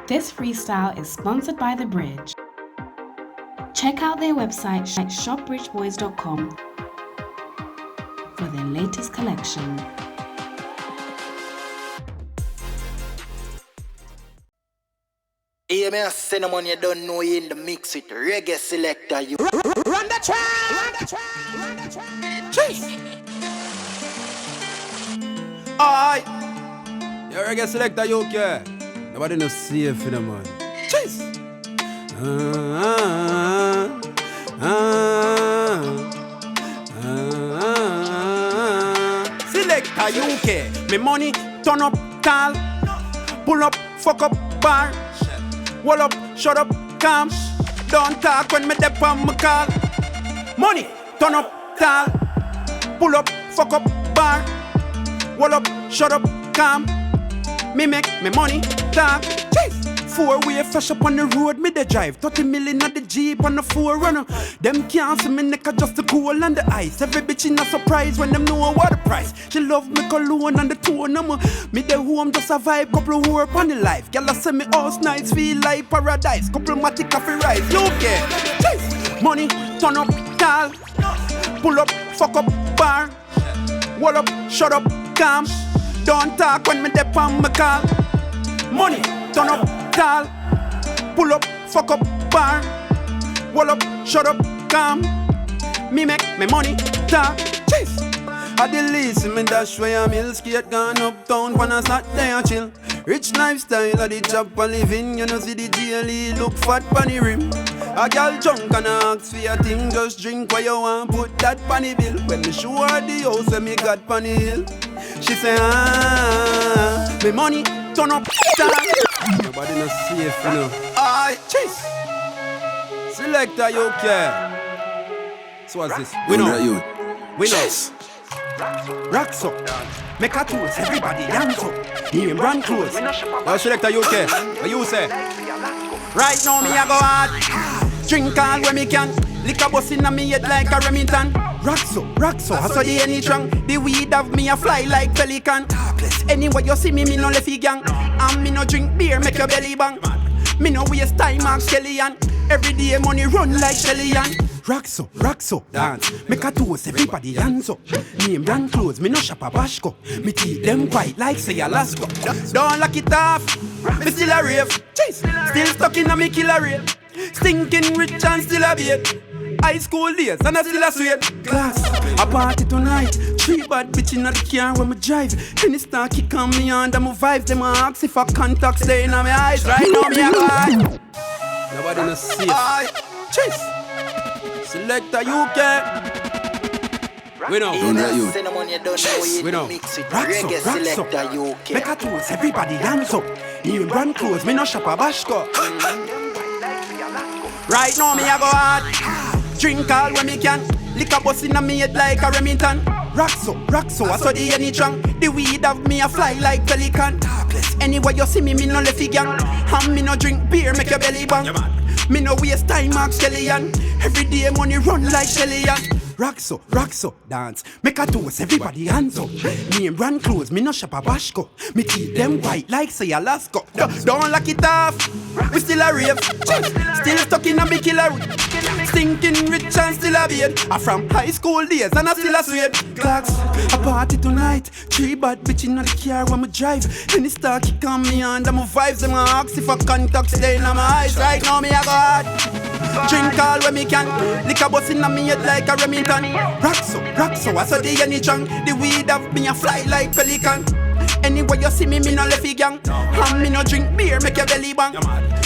This freestyle is sponsored by The Bridge. Check out their website at shopbridgeboys.com for their latest collection. Yeah, man, cinnamon, you don't know you in the mix with Reggae Selecta UK. Run the track! Run the track! Run the track! Chase! Aye! You're Reggae Selecta UK. Nobody no safe in the man. Chase! Selecta UK. Me money turn up, call. Pull up, fuck up, bar. Wall up, shut up, calm. Don't talk when me dep on my call. Money, turn up, tall. Pull up, fuck up, bar. Wall up, shut up, calm. Me make me money, talk. Chase. 4-way flash up on the road, me dey drive 30 million at the Jeep on the 4Runner. Them can't see me neck just the cool and the ice. Every bitch in a surprise when them know what the price. She love me cologne and the tone. Me dey home just a vibe, couple work on the life. Girl I say me house nights feel like paradise. Couple matic coffee rice, UK. Chase. Money, turn up, tall. Pull up, fuck up, bar. Wall up, shut up, calm. Don't talk when me dep on my call. Money, turn up, tall. Pull up, fuck up, bar. Wall up, shut up, calm. Me make me money, talk. Chase. At the least, me dash where I'm hill skate gone uptown when I sat there chill. Rich lifestyle of the job for living. You know see the GLE look fat pon the rim. A girl drunk and ask for your thing. Just drink what you want, put that pon the bill. When me show her the house when me got pon the hill, she say me money turn up, down. Nobody no safe, you know. Aye, chase. Selecta UK. So what's this? We know. We know. Rock Suh. Make a tools, everybody dance up. Name brand clothes. Now Selecta UK. What you say? Right now me a go hard. Drink all when me can. Liquor bust inna me head like a Remington. Rock Suh, I saw the any trunk. The weed of me a fly like pelican. Anyway you see me no left gang. And me no drink beer, make your belly bang. Me no waste time, Mark Skellian. Every day money run like Shelly-Ann. Rock Suh, dance. Make a toast, everybody hands up. Name brand clothes, me no shop a Bashko. Me teeth them white like say Alaska. Don't lock it off, me still a rave. Still stuck in a me killer rave. Stinking rich and still a bait. High school days and I still a sweat. Class, a party tonight. 3 bad bitch in the car when me drive. Any star kick on me under my vibes. Them a ask if I contacts stay in my eyes. Right now me a go. Nobody no safe. Chase. Selecta UK. We know. We know. Rock Suh. Make a toast, everybody hands up. New brand clothes, me no shop a Bashko. Right now me a go hard. Drink all when me can. Liquor bust inna me head like a Remington. Rock Suh, I saw the any trunk. The weed of me a fly like pelican. Anyway you see me no left gang. And me no drink beer, make your belly bang. Me no waste time, Mark Skellian. Every day money run like Shelly-Ann. Rock Suh, dance. Make a toast, everybody hands up. Name brand clothes, me no shop a Bashko. Me teeth them white like say Alaska. Don't lock it off, we still a rave. Still stuck in a me killer. Stinking rich and still a beard. I from high school days and I still a sweat. Clocks, a party tonight. 3 bad bitch in the car when me drive. Any star kick on me under my vibes. Them a ask if I contacts stay in my eyes. Right now me a go hard. Drink all when me can. Liquor bust inna me head like a Remington. Rock Suh, I saw the any trunk. The weed of me a fly like pelican. Anyway you see me no left gang. And me no drink beer, make your belly bang.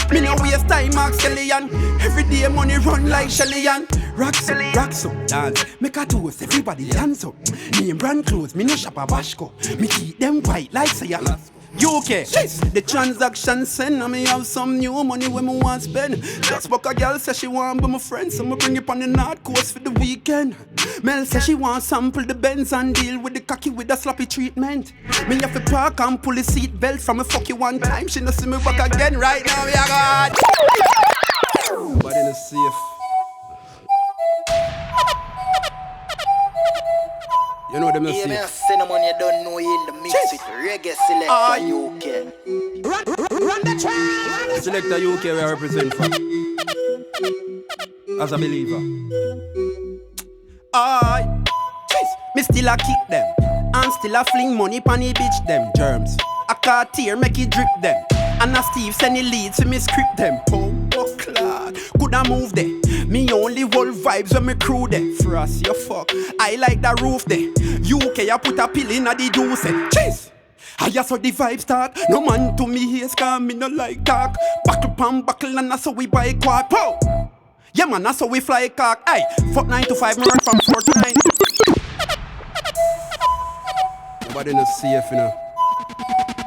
Me no waste time, Mark Skellian. Every day money run like Shelly-Ann. Rock Suh, dance. Make a toast, everybody dance up. Name brand clothes, me no shop a Bashko. Me teeth them white like say Alaska. UK, the transaction send. And me have some new money when me want spend. Just fuck a girl say she want be my friend, so me bring it on the North Coast for the weekend. Mel say she want sample the Benz and deal with the cocky with a sloppy treatment. Me have to park and pull the seat belt from me fuck you one time. She no see me back again. Right now we are God. Nobody no safe. You know them no safe. Cinnamon, you don't know you in the mix with Reggae Selecta UK. Run the track. Selecta UK where I represent from. As a believer. Aye. Me still a kick them. And still a fling money pon the bitch them. Germs. I can't tear make it drip them. And a Steve send the leads to me script them. Oh, clad. Coulda move there. Me only world vibes when me crew there. Frost you fuck. I like the roof there. UK I put a pill in a the juice. Cheese. I saw the vibes talk. No man to me here scam me no like talk. Buckle pan buckle and that's how we buy quad. Pow. Yeah man, that's how we fly cock. Hey, fuck 9 to 5, me run from 4 to 9. Nobody no safe, you know.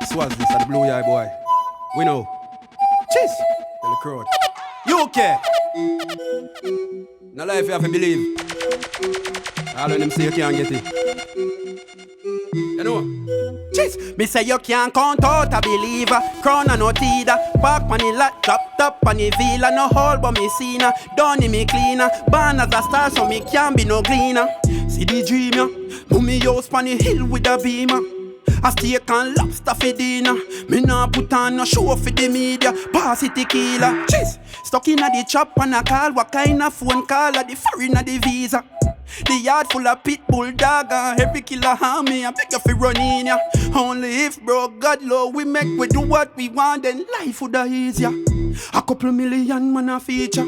Swazz this at the Blue YiY Boi. We know. Cheers. Tell the crowd. UK. No life you have to believe. All of them say you can't get it. You know? Cheers. Me say you can't count out a believer. Crown and no teeter. Park on the lot, drop top on the villa. No hole but me seen her. Done in me cleaner. Born as a star so me can't be no cleaner. See the dream ya. Mummy house on the hill with a beamer. I steak and lobster for dinner. Me nah put on no show for the media. Pass it tequila. Cheers. Stuck in a the chop and a call. What kind of phone call? At the foreign of the visa. The yard full of pit bull dog and every killer harm me. I beg you fi run in ya. Only if bro God low we make we do what we want, then life would have easier. A couple million man a feature.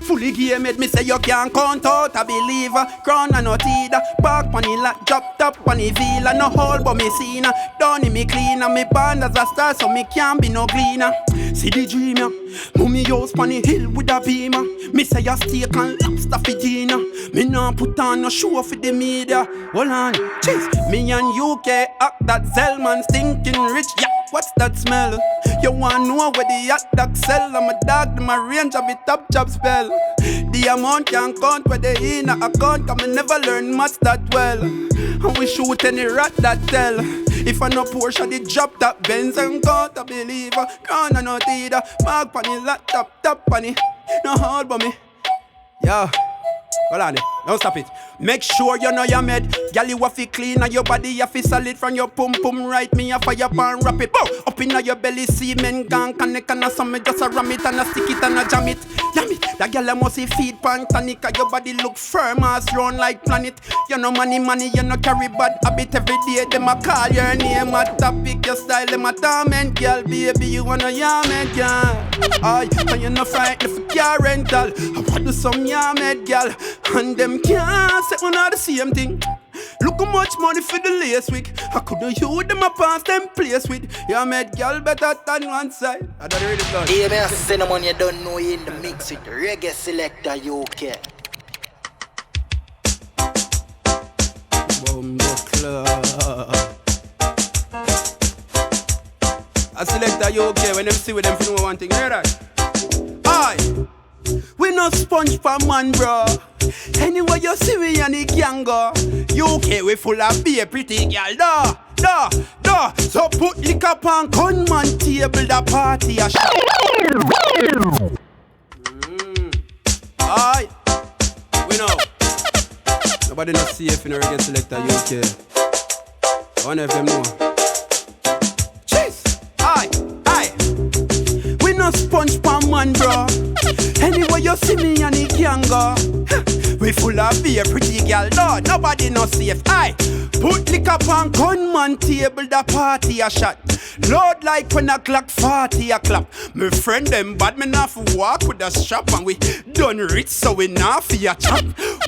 Fully game made me say you can't count out a believer. Crown and no teeter. Park on the lot, drop top on the villa. No hole but me seen her. Done in me cleaner. Me born as a star so me can't be no cleaner. See the dream ya. Mummy house on the hill with a beamer. Me say you steak and lobster for dinner. Me nah put on no show for the media. Hold on, cheese. Me and UK act that Zellman stinking rich. Yeah, what's that smell? You wanna know where the hot dog sell? I'm a dog to my range of the top job spell. The amount can't count where they in a account. Cause me never learn much that well. And we shoot any rat that tell. If I no Porsche, the drop that Benz and count a believer. Crown and no teeter. Mark on the laptop, top on it. No hold but me. Yeah. Hold on, don't stop it. Make sure you know you're made. Girl, you have to clean and your body you have to solid from your pum pum right. Me a fire pan wrap it. Bow! Up in your belly, semen gang connect and a some me just a ram it and a stick it and a jam it. Yam it. That girl must see feed pan tonic. Your body look firm as round like planet. You know money, you know carry bad habit every day. Them a call your name a topic, your style them a torment. Girl, baby, you wanna yam it, girl. Aye, and you no frightened for car rental. I want do some yam it, girl. And them can't say one of the same thing. Look how much money for the lace wig. I couldn't use them a pass them place with. You made girl better than one side. I don't read it down. Yeah, me a cinnamon you don't know you in the mix with Reggae Selecta UK. Bumbo club. I Selecta UK when them see with them for know one thing. Hear that? Aye. We no sponge for man, bro. Anyway you see we and the gang go. UK we full of beer, pretty girl. Da. So put liquor on gunman table, the party a shot. Aye. We know. Nobody not safe in a Reggae Selecta UK. One of them know. Cheers. Aye. We no sponge for man, bro. Anyway you see me and the gang go. We full of beer, pretty girl, Lord, nobody no safe. Aye, put liquor on gunman table, the party a shot. Lord, like when a clock 40 a clap. My friend them bad, me not for walk with a strap. And we done rich, so we not for a chop.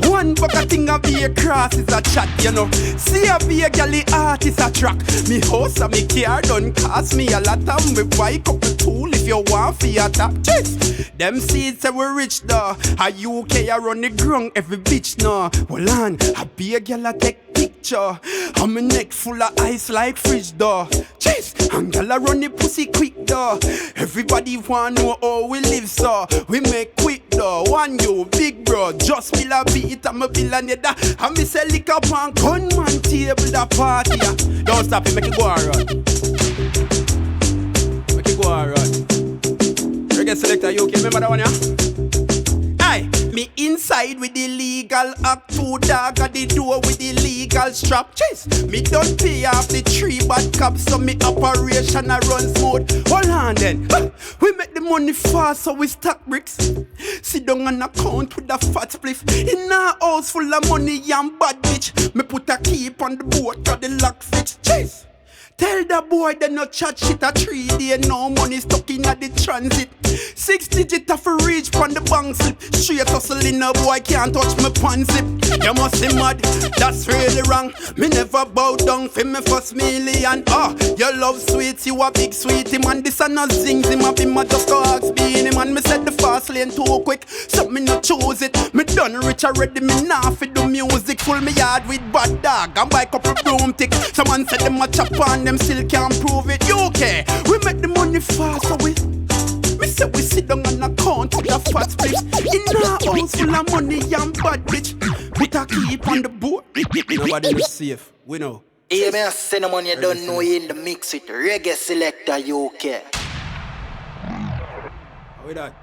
One bucket thing of beer cross is a chat, you know. See a beer girl, the art is a track. Me house and me car done cost me a lot. And me buy couple tool if you want for your top. Jeez, them seeds say we rich though. A UK a run the ground, every bitch no. Hold on, a beer girl a take picture. And my neck full of ice like fridge door. Jeez, and girl a run the pussy quick though. Everybody want know how we live so. We make quick though. One you big bro, just bill a beat and me bill a nether. And me say lick up on gunman table the party. Don't stop it, make it go around. Make it go around. Reggae Selecta UK, remember that one, yeah? Aye, me in inside with the legal act. 2 dog at the door with the legal strap. Chase, me don't pay off the 3 bad cops, so me operation a run smooth. Hold on then, we make the money fast, so we stack bricks. Sit down on account with a fat spliff. In a house full of money and bad bitch, me put a keep on the boat, got the lock fixed. Chase, tell the boy they no chat shit a 3 day, no money stuck in a the transit. 6 digit of a reach on the bank slip. Straight hustling a boy can't touch me pan zip. You must be mad, that's really wrong. Me never bow down for me first million. You love sweets, you a big sweetie man. This a no zings, him a be my just go ask beanie man. Me said the fast lane too quick, so me no choose it. Me done rich already, me nah fi do music. Full me yard with bad dog and buy couple broomstick. Someone said them a chop on them still can't prove it. UK, we make the money fast, so we say we sit down on account with a fat split. In a house full of money and bad bitch, put a keep on the boat. Nobody is safe, we know. Hey, me a send them on you don't know you in the mix with Reggae Selecta UK. How we that?